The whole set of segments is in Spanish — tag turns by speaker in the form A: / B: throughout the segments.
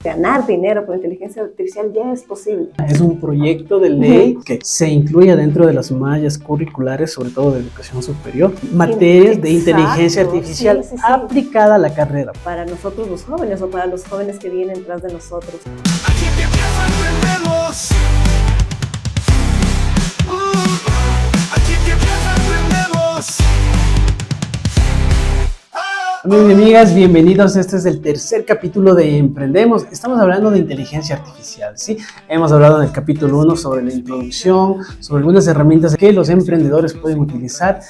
A: Ganar dinero por inteligencia artificial ya es posible.
B: Es un proyecto de ley que se incluye dentro de las mallas curriculares, sobre todo de educación superior, materias de inteligencia artificial aplicada a la carrera.
A: Para nosotros los jóvenes o para los jóvenes que vienen tras de nosotros.
B: Amigos y amigas, bienvenidos. Este es el tercer capítulo de Emprendemos. Estamos hablando de inteligencia artificial, ¿sí? Hemos hablado en el capítulo 1 sobre la introducción, sobre algunas herramientas que los emprendedores pueden utilizar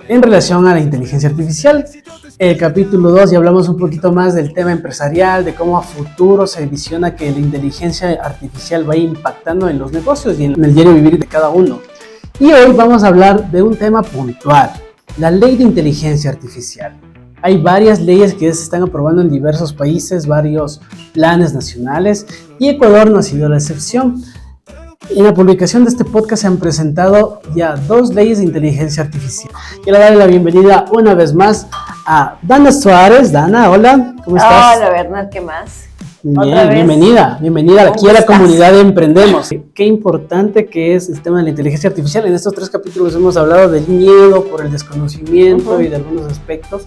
B: en relación a la inteligencia artificial. El capítulo 2 ya hablamos un poquito más del tema empresarial, de cómo a futuro se visiona que la inteligencia artificial va impactando en los negocios y en el diario vivir de cada uno. Y hoy vamos a hablar de un tema puntual, la ley de inteligencia artificial. Hay varias leyes que se están aprobando en diversos países, varios planes nacionales, y Ecuador no ha sido la excepción. En la publicación de este podcast se han presentado ya 2 leyes de inteligencia artificial. Quiero darle la bienvenida una vez más a Dana Suárez. Dana, hola, ¿cómo estás?
A: Hola, Bernard, ¿qué más?
B: Bien, bienvenida aquí a la comunidad de Emprendemos. Qué importante que es el tema de la inteligencia artificial. En estos 3 capítulos hemos hablado del miedo por el desconocimiento y de algunos aspectos.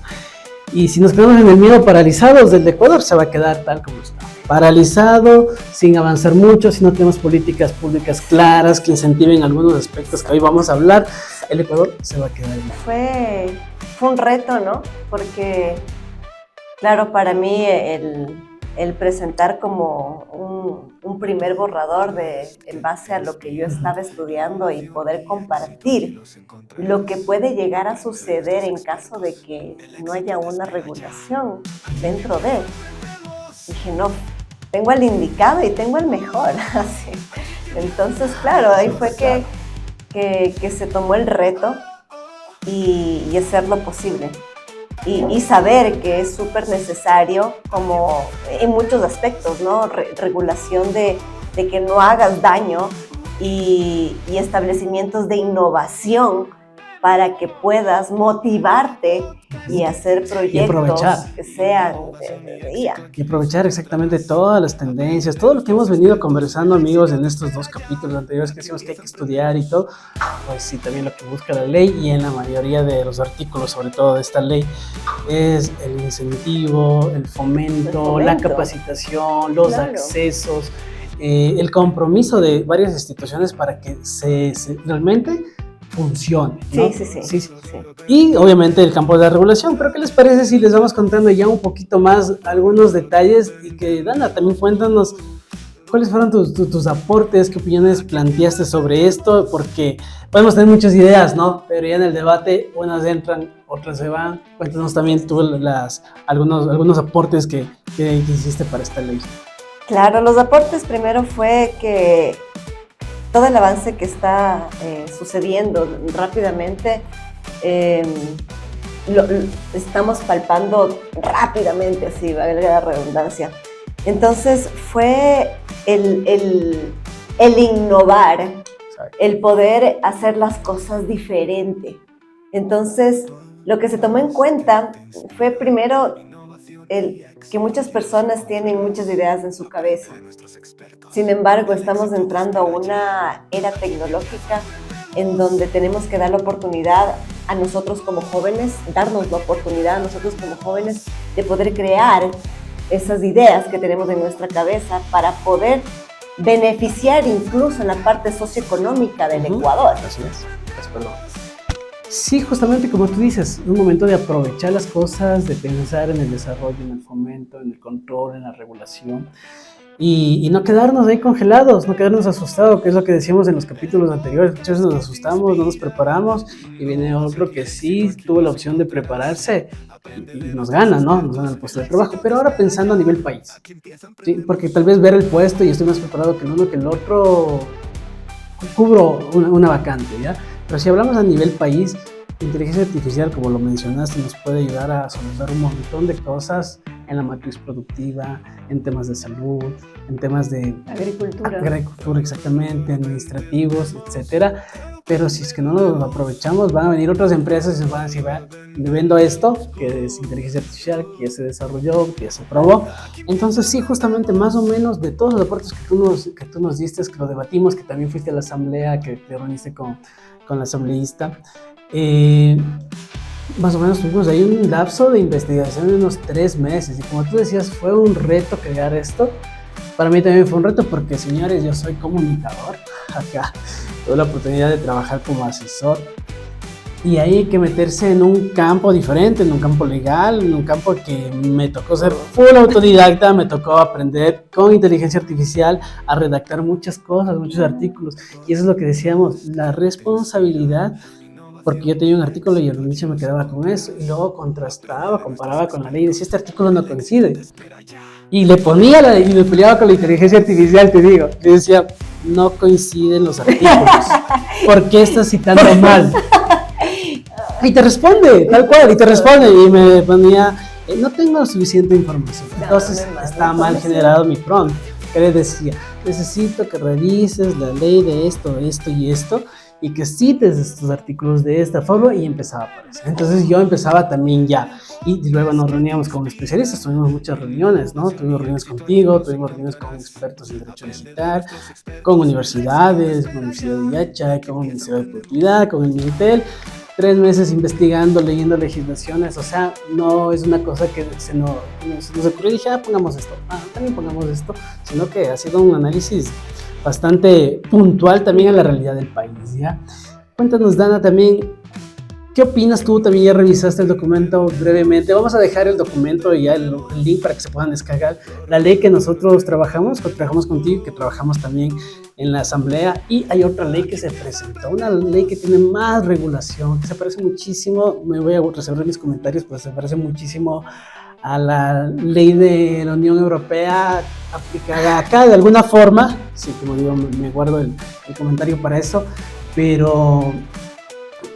B: Y si nos quedamos en el miedo paralizados, del Ecuador se va a quedar tal como está. Paralizado, sin avanzar mucho, si no tenemos políticas públicas claras que incentiven algunos aspectos que hoy vamos a hablar, el Ecuador se va a quedar ahí.
A: Fue un reto, ¿no? Porque, claro, para mí el presentar como un primer borrador en base a lo que yo estaba estudiando y poder compartir lo que puede llegar a suceder en caso de que no haya una regulación dentro de. Dije, no, tengo el indicado y tengo el mejor. Así. Entonces, claro, ahí fue que se tomó el reto y hacerlo posible. Y saber que es súper necesario, como en muchos aspectos, ¿no? Regulación de que no hagas daño y establecimientos de innovación para que puedas motivarte y hacer proyectos que sean de IA.
B: Y aprovechar exactamente todas las tendencias, todo lo que hemos venido conversando, amigos, en estos 2 capítulos anteriores que decimos que hay que estudiar y todo, pues sí, también lo que busca la ley y en la mayoría de los artículos, sobre todo de esta ley, es el incentivo, el fomento, la capacitación, los accesos, el compromiso de varias instituciones para que se realmente funcione, ¿no? Sí. Y obviamente el campo de la regulación. Pero ¿qué les parece si les vamos contando ya un poquito más algunos detalles? Y que, Dana, también cuéntanos cuáles fueron tus aportes, qué opiniones planteaste sobre esto, porque podemos tener muchas ideas, ¿no? Pero ya en el debate unas entran, otras se van. Cuéntanos también tú algunos aportes que hiciste para esta ley.
A: Claro, los aportes primero fue que todo el avance que está sucediendo rápidamente, lo estamos palpando rápidamente, así, valga la redundancia. Entonces fue el innovar, el poder hacer las cosas diferente. Entonces, lo que se tomó en cuenta fue primero que muchas personas tienen muchas ideas en su cabeza. Sin embargo, estamos entrando a una era tecnológica en donde tenemos que dar la oportunidad a nosotros como jóvenes, darnos la oportunidad a nosotros como jóvenes de poder crear esas ideas que tenemos en nuestra cabeza para poder beneficiar incluso en la parte socioeconómica del Ecuador.
B: Así es. Sí, justamente como tú dices, un momento de aprovechar las cosas, de pensar en el desarrollo, en el fomento, en el control, en la regulación y no quedarnos ahí congelados, no quedarnos asustados, que es lo que decíamos en los capítulos anteriores. Muchas veces nos asustamos, no nos preparamos y viene otro que sí tuvo la opción de prepararse y nos gana, ¿no? Nos gana el puesto de trabajo. Pero ahora pensando a nivel país, ¿sí? Porque tal vez ver el puesto y estoy más preparado que el uno que el otro, cubro una vacante, ¿ya? Pero si hablamos a nivel país, la inteligencia artificial, como lo mencionaste, nos puede ayudar a solucionar un montón de cosas en la matriz productiva, en temas de salud, en temas de
A: agricultura,
B: exactamente, administrativos, etcétera. pero si es que no lo aprovechamos, van a venir otras empresas y nos van a decir, vean, le vendo esto, que es inteligencia artificial, que ya se desarrolló, que ya se probó. Entonces sí, justamente más o menos de todos los aportes que tú nos diste, que lo debatimos, que también fuiste a la asamblea, que te reuniste con la asambleísta, más o menos tuvimos ahí un lapso de investigación de unos 3 meses, y como tú decías, fue un reto crear esto. Para mí también fue un reto porque, señores, yo soy comunicador, acá tuve la oportunidad de trabajar como asesor, y ahí hay que meterse en un campo diferente, en un campo legal, en un campo que me tocó ser full autodidacta, me tocó aprender con inteligencia artificial a redactar muchas cosas, muchos artículos, y eso es lo que decíamos, la responsabilidad, porque yo tenía un artículo y al inicio me quedaba con eso, y luego contrastaba, comparaba con la ley, y decía, este artículo no coincide, y le ponía y me peleaba con la inteligencia artificial, te digo, le decía, no coinciden los artículos, ¿por qué estás citando mal? Y te responde, tal cual, y te responde, y me ponía, no tengo suficiente información, entonces está mal generado mi prompt, que le decía, necesito que revises la ley de esto, esto y esto, y que cites estos artículos de esta forma, y empezaba a aparecer. Entonces yo empezaba también ya, y luego nos reuníamos con especialistas, tuvimos muchas reuniones, ¿no? Tuvimos reuniones contigo, tuvimos reuniones con expertos en derecho digital, con universidades, con la Universidad de Yacha, con la Universidad de Propiedad, con el Minitel, 3 meses investigando, leyendo legislaciones, o sea, no es una cosa que se nos ocurrió y dije, pongamos esto, también pongamos esto, sino que ha sido un análisis bastante puntual también a la realidad del país, ¿ya? Cuéntanos, Dana, también, ¿qué opinas tú? También ya revisaste el documento brevemente. Vamos a dejar el documento y ya el link para que se puedan descargar. La ley que nosotros trabajamos contigo, que trabajamos también en la asamblea, y hay otra ley que se presentó, una ley que tiene más regulación, que se parece muchísimo, me voy a reservar mis comentarios, pues se parece muchísimo a la ley de la Unión Europea aplicada acá de alguna forma. Sí, como digo, me guardo el comentario para eso, pero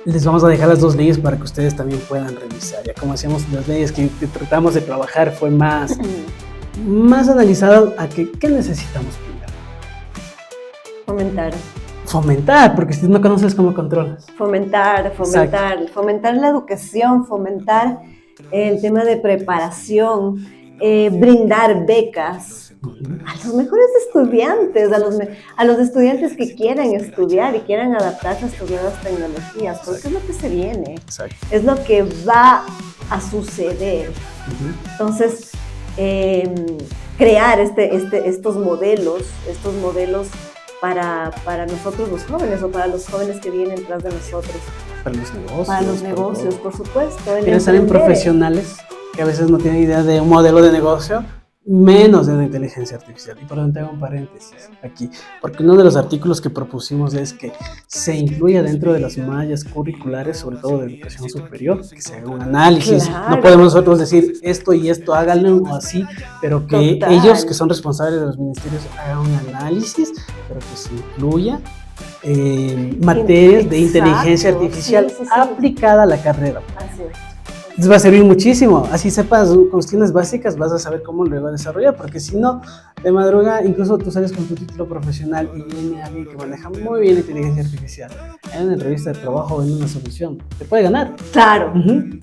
B: les vamos a dejar las 2 leyes para que ustedes también puedan revisar. Ya como decíamos, las leyes que tratamos de trabajar fue más analizado a ¿qué necesitamos primero? Fomentar, porque si no conoces, ¿cómo controlas?
A: Fomentar la educación, fomentar el tema de preparación, brindar becas a los mejores estudiantes, a los estudiantes que quieran estudiar y quieran adaptarse a estas nuevas tecnologías, porque es lo que se viene, es lo que va a suceder. Entonces, crear estos modelos para nosotros los jóvenes, o para los jóvenes que vienen tras de nosotros. Para los negocios, por supuesto.
B: Piensan en profesionales que a veces no tienen idea de un modelo de negocio, menos de la inteligencia artificial. Y por donde tengo un paréntesis aquí, porque uno de los artículos que propusimos es que se incluya dentro de las mallas curriculares, sobre todo de educación superior, que se haga un análisis. Claro. No podemos nosotros decir esto y esto, háganlo o así, pero que ellos, que son responsables de los ministerios, hagan un análisis, pero que se incluya materias de inteligencia artificial aplicada a la carrera.
A: Así es.
B: Les va a servir muchísimo, así sepas cuestiones básicas, vas a saber cómo lo va a desarrollar, porque si no, de madrugada, incluso tú sales con tu título profesional y viene alguien que maneja muy bien la inteligencia artificial en una entrevista de trabajo o en una solución, te puede ganar.
A: Claro,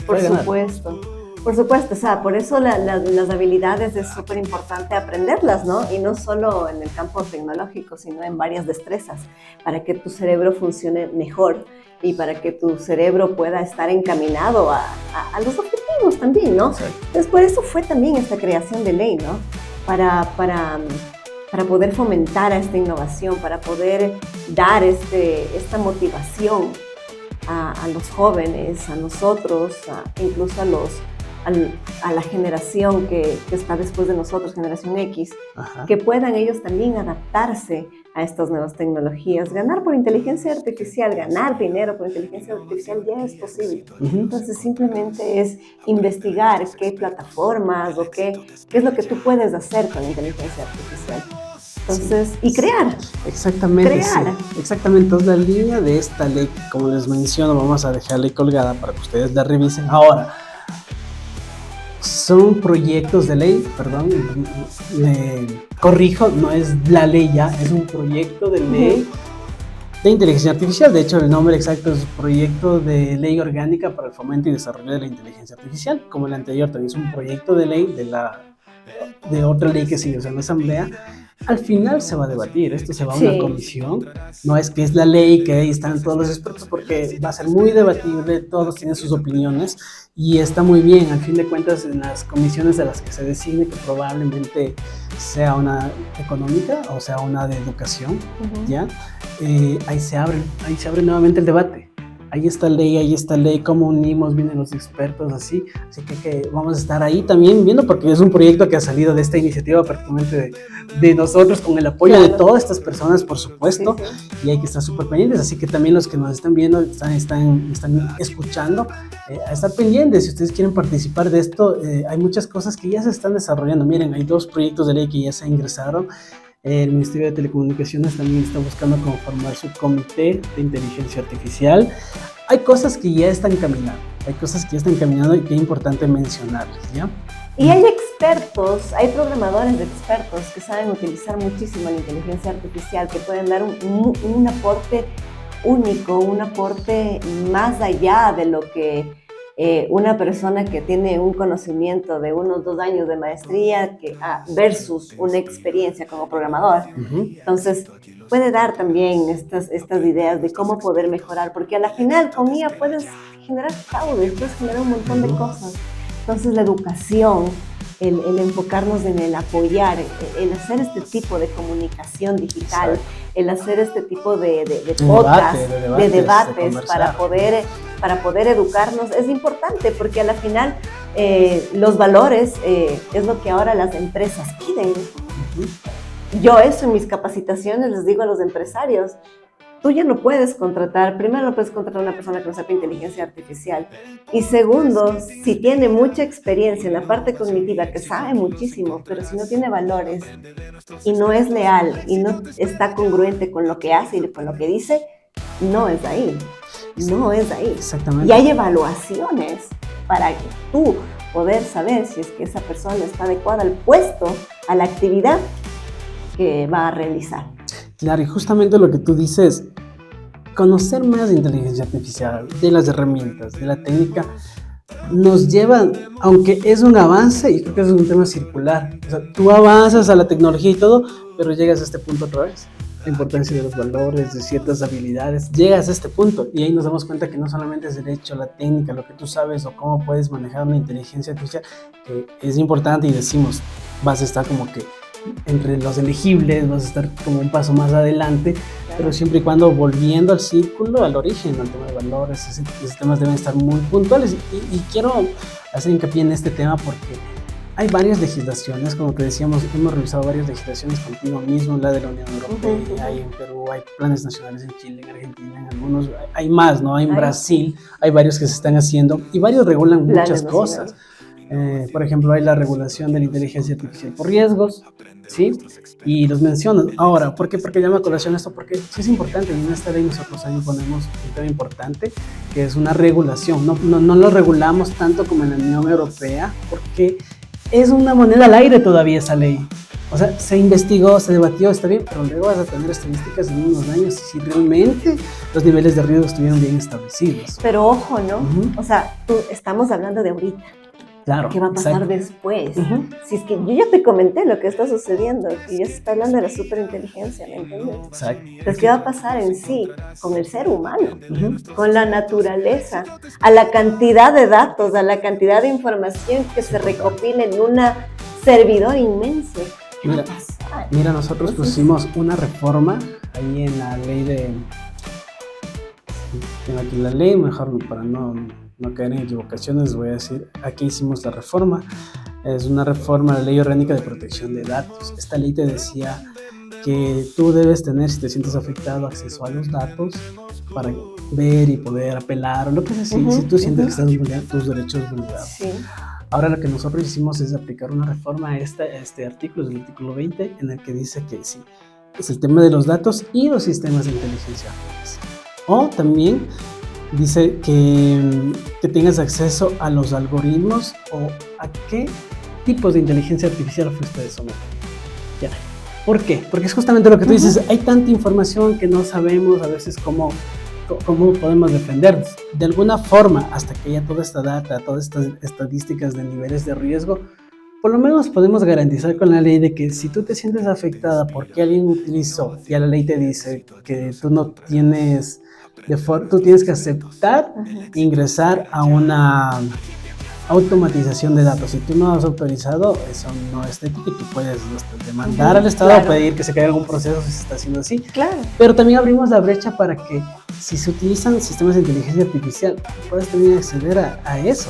A: por supuesto. Por supuesto, o sea, por eso las habilidades es súper importante aprenderlas, ¿no? Y no solo en el campo tecnológico, sino en varias destrezas, para que tu cerebro funcione mejor y para que tu cerebro pueda estar encaminado a los objetivos también, ¿no? Sí. Entonces, por eso fue también esta creación de ley, ¿no? Para poder fomentar a esta innovación, para poder dar esta motivación a los jóvenes, a nosotros, incluso a la generación que está después de nosotros, generación X, que puedan ellos también adaptarse a estas nuevas tecnologías. Ganar por inteligencia artificial, ganar dinero por inteligencia artificial ya es posible. Entonces simplemente es investigar qué plataformas o qué es lo que tú puedes hacer con inteligencia artificial. Entonces, y crear.
B: Exactamente, crear. Sí. Exactamente. Entonces, la línea de esta ley, como les menciono, vamos a dejarla colgada para que ustedes la revisen. Ahora, son proyectos de ley, perdón, corrijo, no es la ley ya, es un proyecto de ley de inteligencia artificial. De hecho, el nombre exacto es Proyecto de Ley Orgánica para el Fomento y Desarrollo de la Inteligencia Artificial. Como el anterior, también es un proyecto de ley de otra ley que se ingresó en la Asamblea. Al final se va a debatir, esto se va a una comisión, no es que es la ley, que ahí están todos los expertos, porque va a ser muy debatible, todos tienen sus opiniones y está muy bien. Al fin de cuentas, en las comisiones de las que se designe, que probablemente sea una económica o sea una de educación, ¿ya? Ahí se abre nuevamente el debate. Ahí está ley, cómo unimos, vienen los expertos, así que vamos a estar ahí también viendo, porque es un proyecto que ha salido de esta iniciativa prácticamente de nosotros, con el apoyo de todas estas personas, por supuesto, y hay que estar súper pendientes, así que también los que nos están viendo, están escuchando, a estar pendientes. Si ustedes quieren participar de esto, hay muchas cosas que ya se están desarrollando. Miren, hay 2 proyectos de ley que ya se ingresaron. El Ministerio de Telecomunicaciones también está buscando conformar su comité de inteligencia artificial. Hay cosas que ya están caminando, y que es importante mencionarles, ¿ya?
A: Y hay expertos, hay programadores de expertos que saben utilizar muchísimo la inteligencia artificial, que pueden dar un aporte único, un aporte más allá de lo que una persona que tiene un conocimiento de unos 2 años de maestría versus una experiencia como programador. Entonces, puede dar también estas ideas de cómo poder mejorar, porque a la final con IA puedes generar fraude, puedes generar un montón de cosas. Entonces, la educación, el enfocarnos en el apoyar, el hacer este tipo de comunicación digital, el hacer este tipo de podcast, de debates para poder educarnos, es importante, porque a la final los valores es lo que ahora las empresas piden. Yo eso en mis capacitaciones les digo a los empresarios: tú ya no puedes contratar, primero no puedes contratar a una persona que no sepa inteligencia artificial, y segundo, si tiene mucha experiencia en la parte cognitiva, que sabe muchísimo, pero si no tiene valores y no es leal y no está congruente con lo que hace y con lo que dice, no es ahí.
B: Exactamente.
A: Y hay evaluaciones para que tú poder saber si es que esa persona está adecuada al puesto, a la actividad que va a realizar.
B: Claro, y justamente lo que tú dices, conocer más de inteligencia artificial, de las herramientas, de la técnica, nos lleva, aunque es un avance, y creo que es un tema circular, o sea, tú avanzas a la tecnología y todo, pero llegas a este punto otra vez. La importancia de los valores, de ciertas habilidades, llegas a este punto y ahí nos damos cuenta que no solamente es el hecho, la técnica, lo que tú sabes o cómo puedes manejar una inteligencia artificial, que es importante, y decimos, vas a estar como que entre los elegibles, vas a estar como un paso más adelante, pero siempre y cuando volviendo al círculo, al origen, al tema de valores, esos temas deben estar muy puntuales, y quiero hacer hincapié en este tema porque hay varias legislaciones, como te decíamos, hemos revisado varias legislaciones contigo mismo, la de la Unión Europea, hay en Perú, hay planes nacionales en Chile, en Argentina, en algunos, hay más, ¿no? Hay en Brasil, hay varios que se están haciendo, y varios regulan muchas cosas. Por ejemplo, hay la regulación de la inteligencia artificial por riesgos, ¿sí? Y los mencionan. Ahora, ¿por qué? Porque llama a colación esto, porque sí es importante, y en esta ley nosotros ahí ponemos un tema importante, que es una regulación. No lo regulamos tanto como en la Unión Europea, porque es una moneda al aire todavía esa ley. O sea, se investigó, se debatió, está bien, pero luego vas a tener estadísticas en unos años si realmente los niveles de riesgo estuvieron bien establecidos.
A: Pero ojo, ¿no? O sea, estamos hablando de ahorita.
B: Claro,
A: ¿qué va a pasar después? Si es que yo ya te comenté lo que está sucediendo, que ya se está hablando de la superinteligencia, ¿me entiendes?
B: Exacto.
A: Entonces, ¿qué va a pasar en sí con el ser humano, con la naturaleza, a la cantidad de datos, a la cantidad de información que se recopila en un servidor inmenso? ¿Qué va a pasar?
B: Mira, nosotros pusimos una reforma ahí en la ley de... Tengo aquí la ley, mejor para no caer en equivocaciones, voy a decir, aquí hicimos la reforma. Es una reforma a la Ley Orgánica de Protección de Datos. Esta ley te decía que tú debes tener, si te sientes afectado, acceso a los datos para ver y poder apelar o lo que sea, si tú sientes que estás vulnerando tus derechos vulnerados.
A: Sí.
B: Ahora lo que nosotros hicimos es aplicar una reforma a este artículo, es el artículo 20, en el que dice que sí, es el tema de los datos y los sistemas de inteligencia artificial. O también dice que tengas acceso a los algoritmos o a qué tipos de inteligencia artificial fuiste sometido. Ya. ¿Por qué? Porque es justamente lo que tú dices, hay tanta información que no sabemos a veces cómo podemos defendernos. De alguna forma, hasta que haya toda esta data, todas estas estadísticas de niveles de riesgo, por lo menos podemos garantizar con la ley de que si tú te sientes afectada porque alguien utilizó, ya la ley te dice que tú no tienes, tú tienes que aceptar ingresar a una automatización de datos. Si tú no has autorizado, eso no es ético y tú puedes demandar al Estado o pedir que se caiga algún proceso si se está haciendo así.
A: Claro.
B: Pero también abrimos la brecha para que si se utilizan sistemas de inteligencia artificial, puedes también acceder a eso.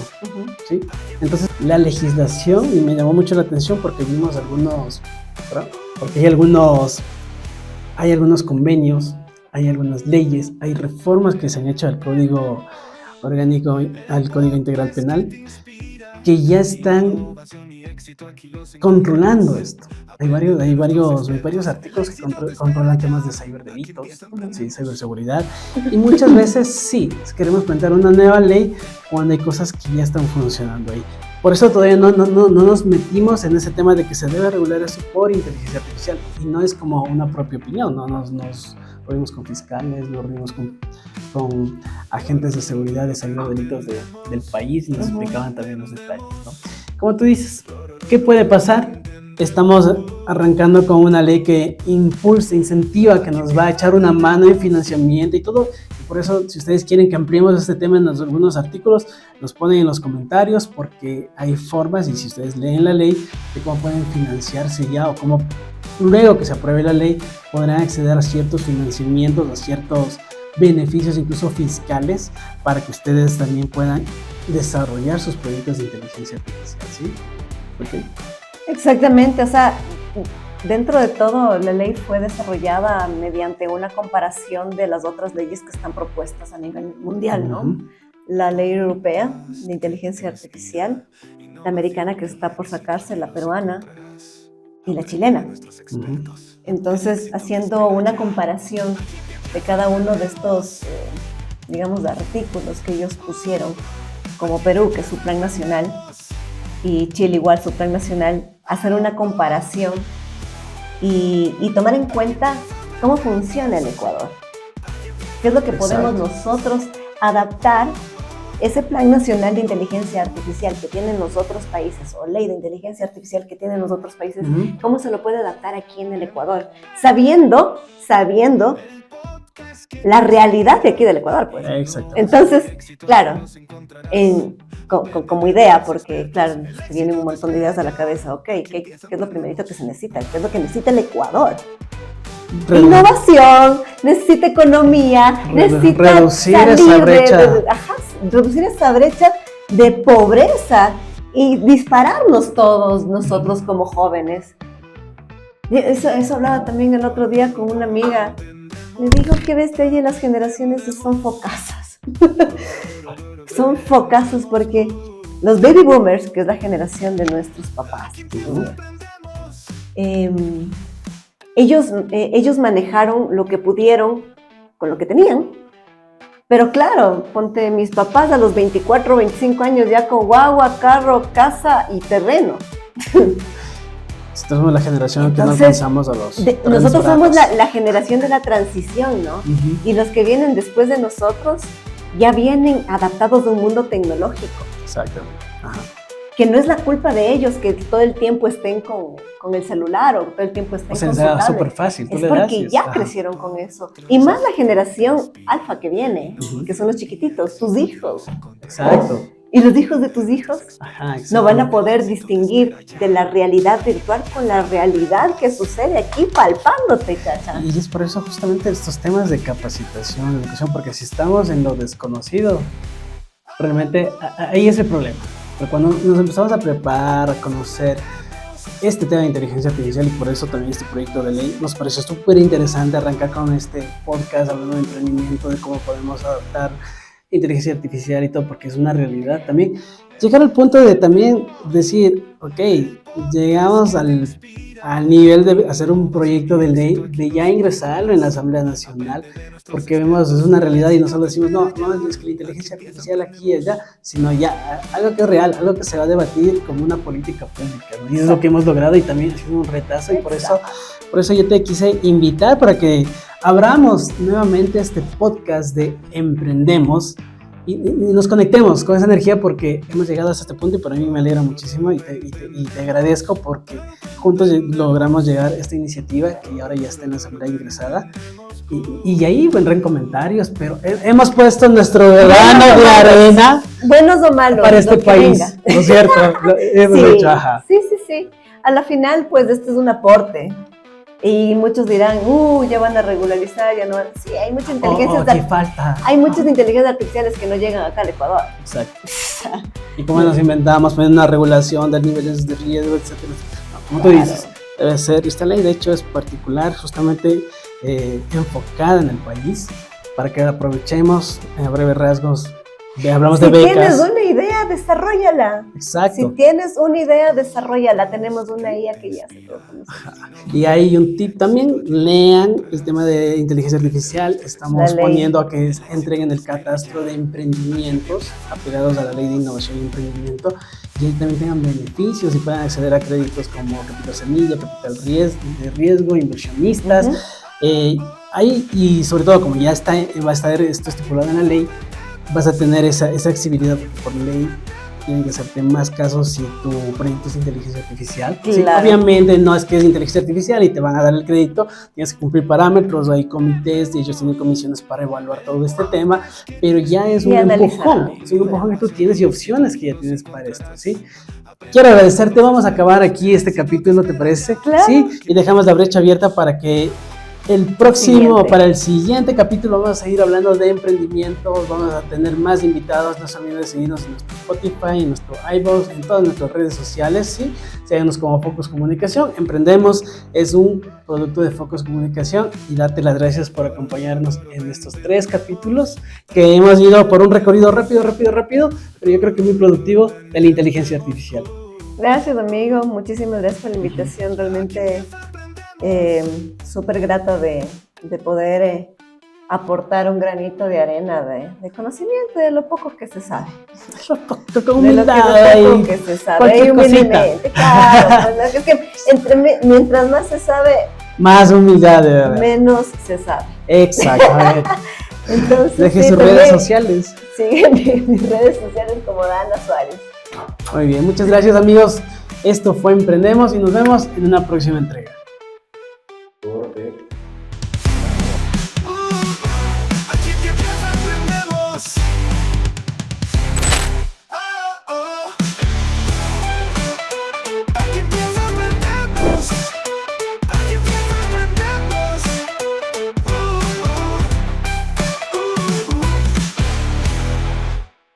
B: ¿Sí? Entonces, la legislación, y me llamó mucho la atención porque vimos algunos, ¿verdad? Porque hay algunos convenios, hay algunas leyes, hay reformas que se han hecho al Código Orgánico, al Código Integral Penal, que ya están controlando esto. Hay varios artículos que controlan temas de ciberdelitos, sí, ciberseguridad, y muchas veces sí, queremos plantear una nueva ley cuando hay cosas que ya están funcionando ahí. Por eso todavía no nos metimos en ese tema de que se debe regular eso por inteligencia artificial, y no es como una propia opinión, no nos reunimos con fiscales, nos reunimos con agentes de seguridad de ciberdelitos del país y nos explicaban también los detalles, ¿no? Como tú dices, ¿qué puede pasar? Estamos arrancando con una ley que impulsa, incentiva, que nos va a echar una mano en financiamiento y todo. Y por eso, si ustedes quieren que ampliemos este tema en algunos artículos, los ponen en los comentarios, porque hay formas, y si ustedes leen la ley, de cómo pueden financiarse ya o cómo luego que se apruebe la ley podrán acceder a ciertos financiamientos, a ciertos beneficios, incluso fiscales, para que ustedes también puedan desarrollar sus proyectos de inteligencia artificial, ¿sí? ¿Okay?
A: Exactamente, o sea, dentro de todo la ley fue desarrollada mediante una comparación de las otras leyes que están propuestas a nivel mundial, ¿no? La ley europea de inteligencia artificial, la americana que está por sacarse, la peruana y la chilena. Entonces, haciendo una comparación de cada uno de estos, digamos, artículos que ellos pusieron, como Perú, que es su plan nacional, y Chile igual, su plan nacional, hacer una comparación y tomar en cuenta cómo funciona el Ecuador. ¿Qué es lo que podemos nosotros adaptar? Ese plan nacional de inteligencia artificial que tienen los otros países, o ley de inteligencia artificial que tienen los otros países, ¿cómo se lo puede adaptar aquí en el Ecuador? Sabiendo la realidad de aquí del Ecuador, pues.
B: Exacto.
A: Entonces, claro, como idea, porque claro, se vienen un montón de ideas a la cabeza. Ok, ¿qué es lo primerito que se necesita? ¿Qué es lo que necesita el Ecuador? Innovación, necesita economía, necesita
B: reducir esa brecha.
A: Reducir esa brecha de pobreza y dispararnos todos nosotros como jóvenes. Eso hablaba también el otro día con una amiga. Le digo que ves que las generaciones son focasas. Son focasas porque los baby boomers, que es la generación de nuestros papás, ellos manejaron lo que pudieron con lo que tenían. Pero claro, ponte mis papás a los 24, 25 años ya con guagua, carro, casa y terreno.
B: Somos la generación que no alcanzamos a los...
A: Nosotros somos la generación de la transición, ¿no? Y los que vienen después de nosotros ya vienen adaptados a un mundo tecnológico.
B: Exactamente. Ajá.
A: Que no es la culpa de ellos que todo el tiempo estén con el celular o todo el tiempo estén con su tablet.
B: Es súper fácil.
A: Es porque ya crecieron con eso. Y más la generación alfa que viene, que son los chiquititos, tus hijos.
B: Exacto.
A: Y los hijos de tus hijos no van a poder distinguir de la realidad virtual con la realidad que sucede aquí palpándote, ¿cacha?
B: Y es por eso justamente estos temas de capacitación, educación, porque si estamos en lo desconocido, realmente ahí es el problema. Pero cuando nos empezamos a preparar, a conocer este tema de inteligencia artificial, y por eso también este proyecto de ley, nos pareció súper interesante arrancar con este podcast hablando de emprendimiento, de cómo podemos adaptar inteligencia artificial y todo, porque es una realidad también. Llegar al punto de también decir, ok, llegamos al nivel de hacer un proyecto de ley, de ya ingresarlo en la Asamblea Nacional, porque vemos, es una realidad y no solo decimos, no es que la inteligencia artificial aquí y allá, sino ya algo que es real, algo que se va a debatir como una política pública, ¿no? Y es lo que hemos logrado y también ha sido un retazo, y por eso yo te quise invitar para que abramos nuevamente este podcast de Emprendemos y nos conectemos con esa energía, porque hemos llegado hasta este punto y para mí me alegra muchísimo y te agradezco porque juntos logramos llegar a esta iniciativa que ahora ya está en la asamblea ingresada y ahí vendrán comentarios, pero hemos puesto nuestro grano de arena,
A: buenos o malos,
B: para este país, ¿no es cierto? Hemos hecho, ajá.
A: Sí. A la final, pues, esto es un aporte. Y muchos dirán, ya van a regularizar, ya no. Sí, hay mucha inteligencia
B: falta.
A: Hay muchas inteligencias artificiales que no llegan acá al Ecuador.
B: Exacto. Y como nos inventamos, poniendo una regulación de niveles de riesgo, etcétera. Como tú dices, debe ser. Esta ley, de hecho, es particular, justamente enfocada en el país, para que aprovechemos, a breves rasgos. Hablamos de becas. Si
A: tienes una idea, desarrollala.
B: Exacto.
A: Si tienes una idea, desarrollala. Tenemos una IA que ya se puede conocer.
B: Y hay un tip también, lean el tema de inteligencia artificial. Estamos poniendo a que entren en el catastro de emprendimientos apegados a la ley de innovación y emprendimiento, y ahí también tengan beneficios y puedan acceder a créditos como capital semilla, capital de riesgo, inversionistas. Y sobre todo, como ya va a estar esto estipulado en la ley, vas a tener esa accesibilidad, porque por ley tienen que hacerte más casos si tu proyecto es inteligencia artificial.
A: Claro.
B: Sí, obviamente no es que es inteligencia artificial y te van a dar el crédito, tienes que cumplir parámetros, hay comités y ellos tienen comisiones para evaluar todo este tema, pero ya es un empujón, que tú tienes y opciones que ya tienes para esto, ¿sí? Quiero agradecerte, vamos a acabar aquí este capítulo, ¿te parece?
A: Claro.
B: Sí, y dejamos la brecha abierta para que para el siguiente capítulo vamos a seguir hablando de emprendimientos, vamos a tener más invitados, no se olviden de seguirnos en nuestro Spotify, en nuestro iVoox, en todas nuestras redes sociales, ¿sí? Síganos como Focus Comunicación. Emprendemos es un producto de Focus Comunicación y date las gracias por acompañarnos en estos 3 capítulos que hemos ido por un recorrido rápido, pero yo creo que muy productivo de la inteligencia artificial.
A: Gracias, amigo, muchísimas gracias por la invitación, realmente súper grata de poder aportar un granito de arena de conocimiento de lo poco que se sabe.
B: Con humildad,
A: de lo poco que se sabe. Humildemente, claro. Es que mientras más se sabe,
B: más humildad, de verdad.
A: Menos se sabe.
B: Exactamente.
A: Entonces,
B: deje sus redes sociales.
A: Sigue mis redes sociales como Dana Suárez.
B: Muy bien, muchas gracias, amigos. Esto fue Emprendemos y nos vemos en una próxima entrega.